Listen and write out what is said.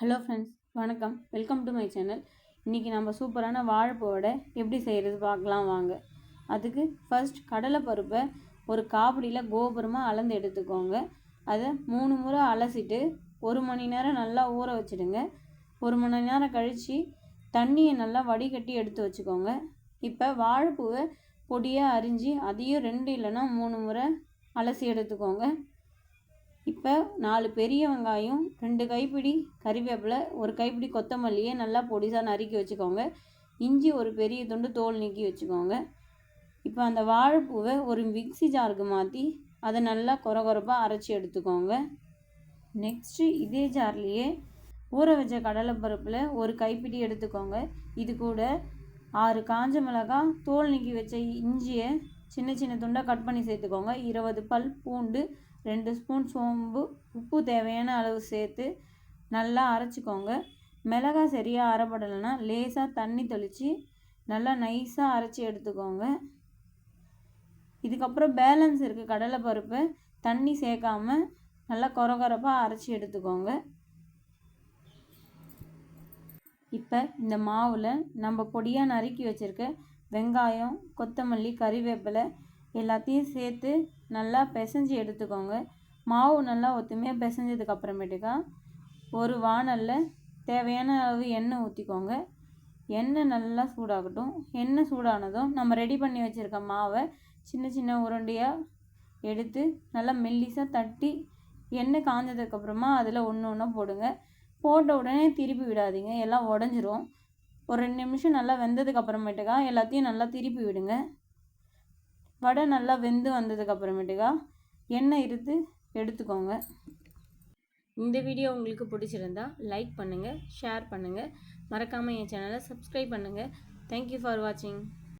Hello friends, வணக்கம். Welcome to my channel. இன்றைக்கி நம்ம சூப்பரான வாழைப்பூ வடை எப்படி செய்கிறது பார்க்கலாம் வாங்க. அதுக்கு ஃபர்ஸ்ட் கடலைப்பருப்பை ஒரு காபடியில் கோபுரமாக அளந்து எடுத்துக்கோங்க. அதை 3 முறை அலசிட்டு 1 மணி நேரம் நல்லா ஊற வச்சுடுங்க. 1 மணி நேரம் கழித்து தண்ணியை நல்லா வடிகட்டி எடுத்து வச்சுக்கோங்க. இப்போ வாழைப்பூவை பொடியாக அரிஞ்சு அதையும் 2 இல்லைன்னா 3 முறை அலசி எடுத்துக்கோங்க. இப்போ 4 பெரிய வெங்காயம், 2 கைப்பிடி கறிவேப்பிலை, 1 கைப்பிடி கொத்தமல்லியை நல்லா பொடிசாக நறுக்கி வச்சுக்கோங்க. இஞ்சி ஒரு பெரிய துண்டு தோல் நீக்கி வச்சுக்கோங்க. இப்போ அந்த வாழைப்பூவை ஒரு மிக்ஸி ஜாருக்கு மாற்றி அதை நல்லா கொரகொரப்பாக அரைச்சி எடுத்துக்கோங்க. நெக்ஸ்ட்டு இதே ஜார்லேயே ஊற வச்ச கடலைப்பருப்பில் 1 கைப்பிடி எடுத்துக்கோங்க. இது கூட 6 காஞ்ச மிளகாய், தோல் நீக்கி வச்ச இஞ்சியை சின்ன சின்ன துண்டாக கட் பண்ணி சேர்த்துக்கோங்க. 20 பல் பூண்டு, 2 ஸ்பூன் சோம்பு, உப்பு தேவையான அளவு சேர்த்து நல்லா அரைச்சிக்கோங்க. மிளகாய் சரியாக அரைப்படலைன்னா லேசாக தண்ணி தெளித்து நல்லா நைஸாக அரைச்சி எடுத்துக்கோங்க. இதுக்கப்புறம் பேலன்ஸ் இருக்குது கடலைப்பருப்பை தண்ணி சேர்க்காம நல்லா கொரகொரப்பாக அரைச்சி எடுத்துக்கோங்க. இப்போ இந்த மாவில் நம்ம பொடியாக நறுக்கி வச்சுருக்க வெங்காயம், கொத்தமல்லி, கறிவேப்பிலை எல்லாத்தையும் சேர்த்து நல்லா பிசைஞ்சு எடுத்துக்கோங்க. மாவு நல்லா ஒத்துமையாக பிசைஞ்சதுக்கு அப்புறமேட்டுக்கா ஒரு வாணலில் தேவையான அளவு எண்ணெய் ஊற்றிக்கோங்க. எண்ணெய் நல்லா சூடாகட்டும். எண்ணெய் சூடானதும் நம்ம ரெடி பண்ணி வச்சுருக்க மாவை சின்ன சின்ன உருண்டையாக எடுத்து நல்லா மெல்லிசாக தட்டி எண்ணெய் காஞ்சதுக்கப்புறமா அதில் ஒன்று ஒன்றா போடுங்க. போட்ட உடனே திருப்பி விடாதீங்க, எல்லாம் உடஞ்சிரும். ஒரு 2 நிமிஷம் நல்லா வெந்ததுக்கு அப்புறமேட்டுக்கா எல்லாத்தையும் நல்லா திருப்பி விடுங்க. வடை நல்லா வெந்து வந்ததுக்கு அப்புறமேட்டுக்கா எண்ணெய் இருத்து எடுத்துக்கோங்க. இந்த வீடியோ உங்களுக்கு பிடிச்சிருந்தா லைக் பண்ணுங்கள், ஷேர் பண்ணுங்கள், மறக்காமல் என் சேனலை சப்ஸ்கிரைப் பண்ணுங்கள். தேங்க்யூ ஃபார் வாட்சிங்.